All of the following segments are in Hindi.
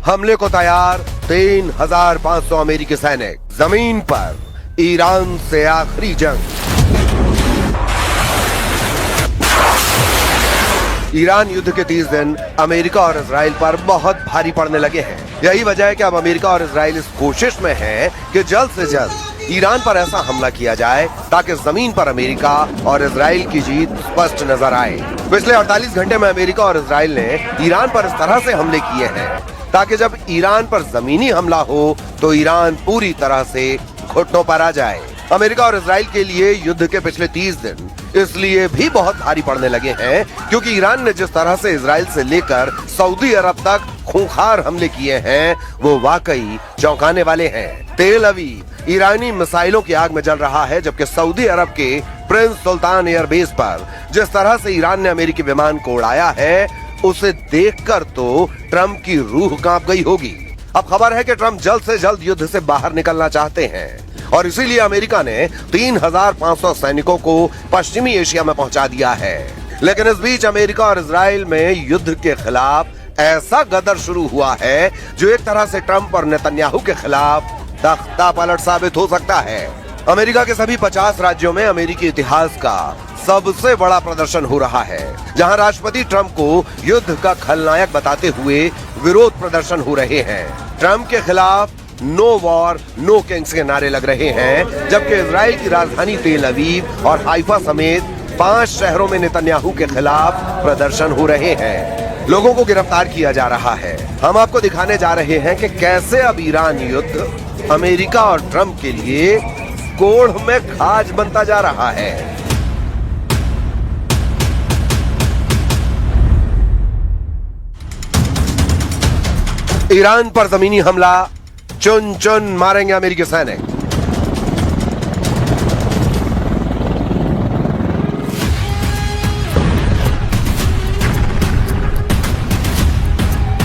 हमले को तैयार 3,500 अमेरिकी सैनिक, जमीन पर ईरान से आखिरी जंग। ईरान युद्ध के 30 दिन अमेरिका और इजराइल पर बहुत भारी पड़ने लगे हैं। यही वजह है कि अब अमेरिका और इजराइल इस कोशिश में हैं कि जल्द से जल्द ईरान पर ऐसा हमला किया जाए ताकि जमीन पर अमेरिका और इजराइल की जीत स्पष्ट नजर आए। पिछले 48 घंटे में अमेरिका और इजराइल ने ईरान पर इस तरह से हमले किए हैं ताकि जब ईरान पर जमीनी हमला हो तो ईरान पूरी तरह से घुटनों पर आ जाए। अमेरिका और इजराइल के लिए युद्ध के पिछले 30 दिन इसलिए भी बहुत भारी पड़ने लगे हैं क्योंकि ईरान ने जिस तरह से इजराइल से लेकर सऊदी अरब तक खूंखार हमले किए हैं वो वाकई चौंकाने वाले हैं। तेल अवीव ईरानी मिसाइलों की आग में जल रहा है, जबकि सऊदी अरब के प्रिंस सुल्तान एयरबेस पर जिस तरह से ईरान ने अमेरिकी विमान को उड़ाया है उसे देखकर तो ट्रंप की रूह कांप गई होगी। अब खबर है कि ट्रंप जल्द से जल्द युद्ध से बाहर निकलना चाहते हैं और इसीलिए अमेरिका ने 3,500 सैनिकों को पश्चिमी एशिया में पहुंचा दिया है। लेकिन इस बीच अमेरिका और इजराइल में युद्ध के खिलाफ ऐसा गदर शुरू हुआ है जो एक तरह से ट्रंप और नेतन्याहू के खिलाफ तख्ता पलट साबित हो सकता है। अमेरिका के सभी 50 राज्यों में अमेरिकी इतिहास का सबसे बड़ा प्रदर्शन हो रहा है, जहां राष्ट्रपति ट्रंप को युद्ध का खलनायक बताते हुए विरोध प्रदर्शन हो रहे हैं। ट्रंप के खिलाफ नो वॉर नो किंग्स के नारे लग रहे हैं, जबकि इजराइल की राजधानी तेल अवीव और हाइफा समेत 5 शहरों में नेतन्याहू के खिलाफ प्रदर्शन हो रहे हैं। लोगों को गिरफ्तार किया जा रहा है। हम आपको दिखाने जा रहे हैं कि कैसे अब ईरान युद्ध अमेरिका और ट्रंप के लिए कोढ़ में खाज बनता जा रहा है। ईरान पर जमीनी हमला, चुन चुन मारेंगे अमेरिकी सैनिक।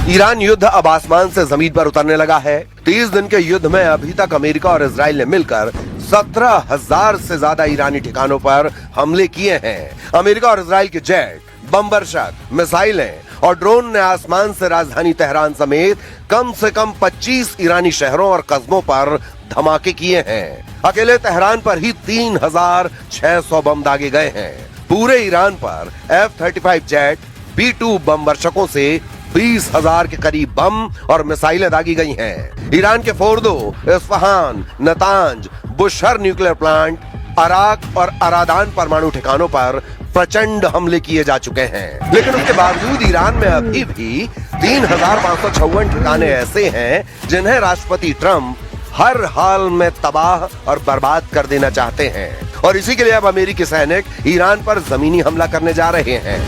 ईरान युद्ध अब आसमान से जमीन पर उतरने लगा है। 30 दिन के युद्ध में अभी तक अमेरिका और इजराइल ने मिलकर 17,000 से ज्यादा ईरानी ठिकानों पर हमले किए हैं। अमेरिका और इजराइल के जेट, बमबरशक, मिसाइलें और ड्रोन ने आसमान से राजधानी तेहरान समेत कम से कम 25 ईरानी शहरों और कस्बों पर धमाके किए हैं। अकेले तेहरान पर ही 3,600 बम दागे गए हैं। पूरे ईरान पर F-35 जेट, B-2 बम वर्षकों से 20,000 के करीब बम और मिसाइलें दागी गई हैं। ईरान के Fordow, Isfahan, Natanz, Bushehr nuclear plant, Arak और अरादान परमाणु ठिकानों पर प्रचंड हमले किए जा चुके हैं। लेकिन उसके बावजूद ईरान में अभी भी 3,556 ठिकाने ऐसे हैं जिन्हें राष्ट्रपति ट्रंप हर हाल में तबाह और बर्बाद कर देना चाहते हैं। और इसी के लिए अब अमेरिकी सैनिक ईरान पर जमीनी हमला करने जा रहे हैं।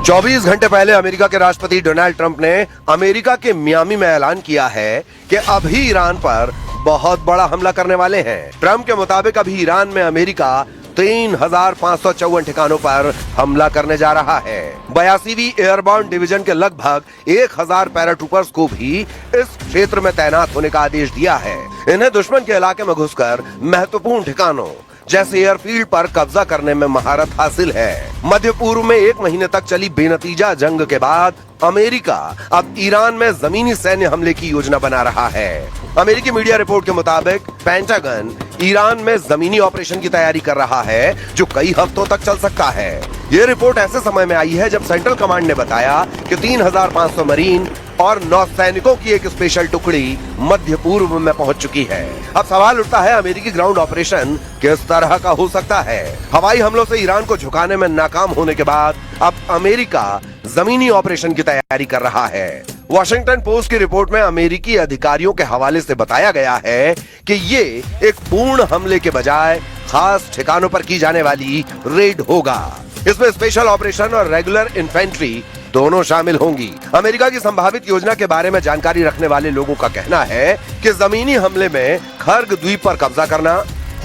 24 घंटे पहले अमेरिका के राष्ट्रपति डोनाल्ड ट्रंप ने अमेरिका के मियामी में ऐलान किया है कि अभी ईरान पर बहुत बड़ा हमला करने वाले हैं। ट्रंप के मुताबिक अभी ईरान में अमेरिका 3,554 ठिकानों पर हमला करने जा रहा है। 82वीं एयरबोर्न डिवीजन के लगभग 1,000 पैराट्रूपर्स को भी इस क्षेत्र में तैनात होने का आदेश दिया है। इन्हें दुश्मन के इलाके में घुसकर महत्वपूर्ण ठिकानों जैसे एयरफील्ड पर कब्जा करने में महारत हासिल है। मध्य पूर्व में 1 महीने तक चली बेनतीजा जंग के बाद अमेरिका अब ईरान में जमीनी सैन्य हमले की योजना बना रहा है। अमेरिकी मीडिया रिपोर्ट के मुताबिक पेंटागन ईरान में जमीनी ऑपरेशन की तैयारी कर रहा है जो कई हफ्तों तक चल सकता है। ये रिपोर्ट ऐसे समय में आई है जब सेंट्रल कमांड ने बताया कि 3,500 मरीन और नौसैनिकों की एक स्पेशल टुकड़ी मध्य पूर्व में पहुंच चुकी है। अब सवाल उठता है अमेरिकी ग्राउंड ऑपरेशन किस तरह का हो सकता है। हवाई हमलों से ईरान को झुकाने में नाकाम होने के बाद अब अमेरिका जमीनी ऑपरेशन की तैयारी कर रहा है। वॉशिंगटन पोस्ट की रिपोर्ट में अमेरिकी अधिकारियों के हवाले से बताया गया है कि ये एक पूर्ण हमले के बजाय खास ठिकानों पर की जाने वाली रेड होगा। इसमें स्पेशल ऑपरेशन और रेगुलर इन्फेंट्री दोनों शामिल होंगी। अमेरिका की संभावित योजना के बारे में जानकारी रखने वाले लोगों का कहना है कि जमीनी हमले में खर्ग द्वीप पर कब्जा करना,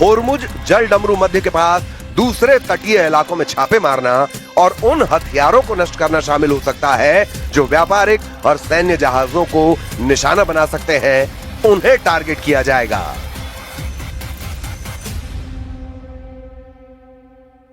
होर्मुज जल डमरू मध्य के पास दूसरे तटीय इलाकों में छापे मारना और उन हथियारों को नष्ट करना शामिल हो सकता है जो व्यापारिक और सैन्य जहाजों को निशाना बना सकते हैं। उन्हें टारगेट किया जाएगा।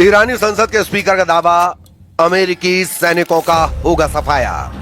ईरानी संसद के स्पीकर का दावा, अमेरिकी सैनिकों का होगा सफाया।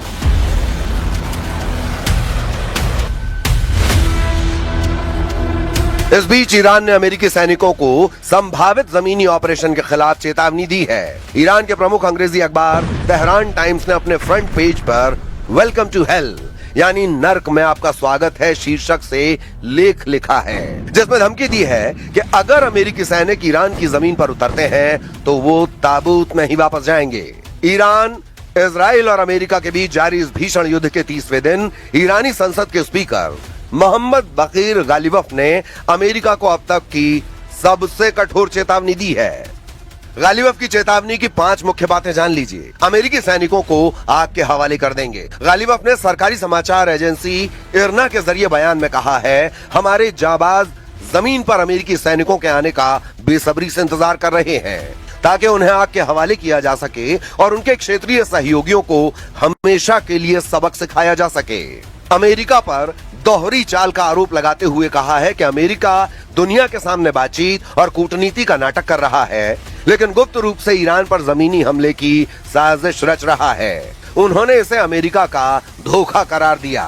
इस बीच ईरान ने अमेरिकी सैनिकों को संभावित जमीनी ऑपरेशन के खिलाफ चेतावनी दी है। ईरान के प्रमुख अंग्रेजी अखबार तेहरान टाइम्स ने अपने फ्रंट पेज पर वेलकम टू हेल यानी नर्क में आपका स्वागत है शीर्षक से लेख लिखा है, जिसमें धमकी दी है कि अगर अमेरिकी सैनिक ईरान की जमीन पर उतरते हैं तो वो ताबूत में ही वापस जाएंगे। ईरान, इजराइल और अमेरिका के बीच जारी इस भीषण युद्ध के 30वें दिन ईरानी संसद के स्पीकर मोहम्मद बकीर गालिबफ ने अमेरिका को अब तक की सबसे कठोर चेतावनी दी है। गालिबफ की चेतावनी की 5 मुख्य बातें जान लीजिए। अमेरिकी सैनिकों को आग के हवाले कर देंगे। गालिबफ ने सरकारी समाचार एजेंसी इरना के जरिए बयान में कहा है, हमारे जाबाज जमीन पर अमेरिकी सैनिकों के आने का बेसब्री से इंतजार कर रहे हैं ताकि उन्हें आग के हवाले किया जा सके और उनके क्षेत्रीय सहयोगियों को हमेशा के लिए सबक सिखाया जा सके। अमेरिका पर दोहरी चाल का आरोप लगाते हुए कहा है कि अमेरिका दुनिया के सामने बातचीत और कूटनीति का नाटक कर रहा है, लेकिन गुप्त रूप से ईरान पर जमीनी हमले की साजिश रच रहा है। उन्होंने इसे अमेरिका का धोखा करार दिया।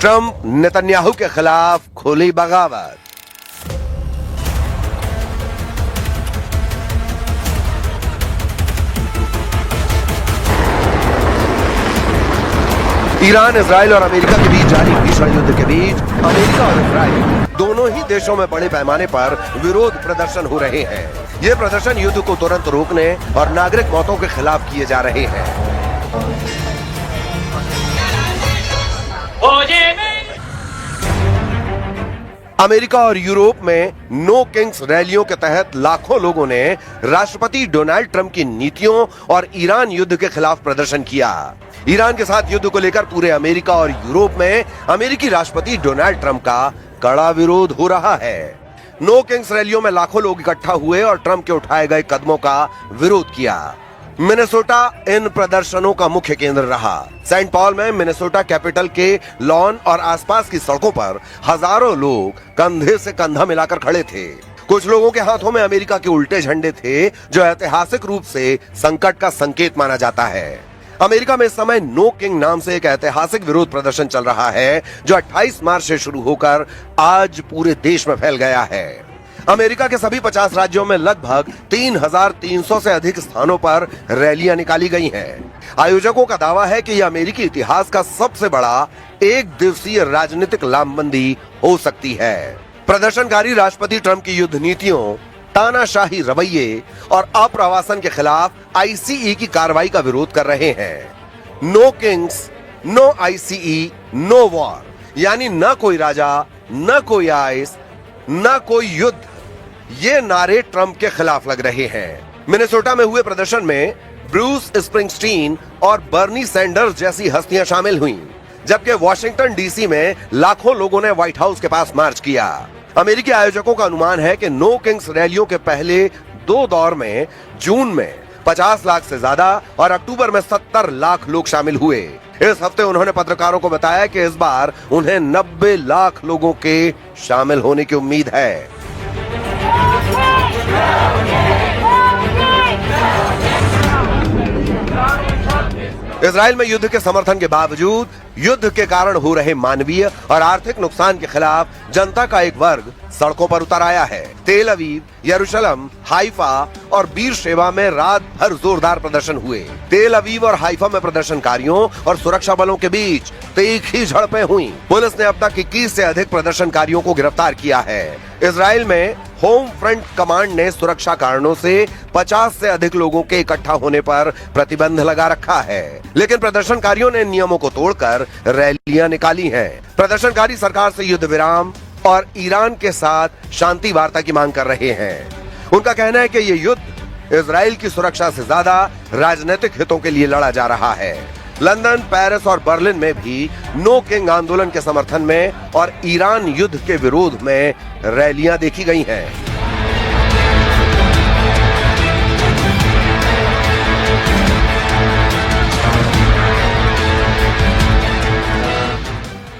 ट्रंप नेतन्याहू के खिलाफ खुली बगावत। ईरान, इजराइल और अमेरिका के बीच जारी भीषण युद्ध के बीच अमेरिका और इजराइल दोनों ही देशों में बड़े पैमाने पर विरोध प्रदर्शन हो रहे हैं। ये प्रदर्शन युद्ध को तुरंत रोकने और नागरिक मौतों के खिलाफ किए जा रहे हैं। अमेरिका और यूरोप में नो किंग्स रैलियों के तहत लाखों लोगों ने राष्ट्रपति डोनाल्ड ट्रंप की नीतियों और ईरान युद्ध के खिलाफ प्रदर्शन किया। ईरान के साथ युद्ध को लेकर पूरे अमेरिका और यूरोप में अमेरिकी राष्ट्रपति डोनाल्ड ट्रंप का कड़ा विरोध हो रहा है। नो किंग्स रैलियों में लाखों लोग इकट्ठा हुए और ट्रंप के उठाए गए कदमों का विरोध किया। मिनेसोटा इन प्रदर्शनों का मुख्य केंद्र रहा। सेंट पॉल में मिनेसोटा कैपिटल के लॉन और आसपास की सड़कों पर हजारों लोग कंधे से कंधा मिलाकर खड़े थे। कुछ लोगों के हाथों में अमेरिका के उल्टे झंडे थे, जो ऐतिहासिक रूप से संकट का संकेत माना जाता है। अमेरिका में इस समय नो किंग नाम से एक ऐतिहासिक विरोध प्रदर्शन चल रहा है, जो 28 मार्च से शुरू होकर आज पूरे देश में फैल गया है। अमेरिका के सभी 50 राज्यों में लगभग 3,300 से अधिक स्थानों पर रैलियां निकाली गई हैं। आयोजकों का दावा है कि यह अमेरिकी इतिहास का सबसे बड़ा एक दिवसीय राजनीतिक लामबंदी हो सकती है। प्रदर्शनकारी राष्ट्रपति ट्रंप की युद्ध नीतियों, तानाशाही रवैये और अप्रवासन के खिलाफ आईसीई की कार्रवाई का विरोध कर रहे हैं। No kings, no ICE, no war, यानी न कोई राजा, न कोई आइस, न कोई युद्ध, ये नारे ट्रंप के खिलाफ लग रहे हैं। मिनेसोटा में हुए प्रदर्शन में ब्रूस स्प्रिंगस्टीन और बर्नी सैंडर्स जैसी हस्तियां शामिल हुईं, जबकि वॉशिंगटन डीसी में लाखों लोगों ने व्हाइट हाउस के पास मार्च किया। अमेरिकी आयोजकों का अनुमान है कि नो किंग्स रैलियों के पहले 2 दौर में जून में 50 लाख से ज्यादा और अक्टूबर में 70 लाख लोग शामिल हुए। इस हफ्ते उन्होंने पत्रकारों को बताया कि इस बार उन्हें 90 लाख लोगों के शामिल होने की उम्मीद है। इजराइल में युद्ध के समर्थन के बावजूद युद्ध के कारण हो रहे मानवीय और आर्थिक नुकसान के खिलाफ जनता का एक वर्ग सड़कों पर उतर आया है। तेल अवीव, यरूशलेम, हाइफा और बीरशेबा में रात भर जोरदार प्रदर्शन हुए। तेल अवीव और हाइफा में प्रदर्शनकारियों और सुरक्षा बलों के बीच तीखी झड़पें हुई। पुलिस ने अब तक 21 से अधिक प्रदर्शनकारियों को गिरफ्तार किया है। इजराइल में होम फ्रंट कमांड ने सुरक्षा कारणों से 50 से अधिक लोगों के इकट्ठा होने पर प्रतिबंध लगा रखा है, लेकिन प्रदर्शनकारियों ने नियमों को तोड़कर रैलियां निकाली हैं। प्रदर्शनकारी सरकार से युद्ध विराम और ईरान के साथ शांति वार्ता की मांग कर रहे हैं। उनका कहना है कि ये युद्ध इजराइल की सुरक्षा से ज्यादा राजनीतिक हितों के लिए लड़ा जा रहा है। लंदन, पेरिस और बर्लिन में भी नो किंग आंदोलन के समर्थन में और ईरान युद्ध के विरोध में रैलियां देखी गई हैं।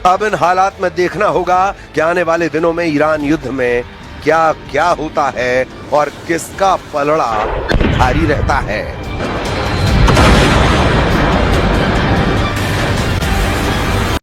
अब इन हालात में देखना होगा कि आने वाले दिनों में ईरान युद्ध में क्या क्या होता है और किसका पलड़ा भारी रहता है।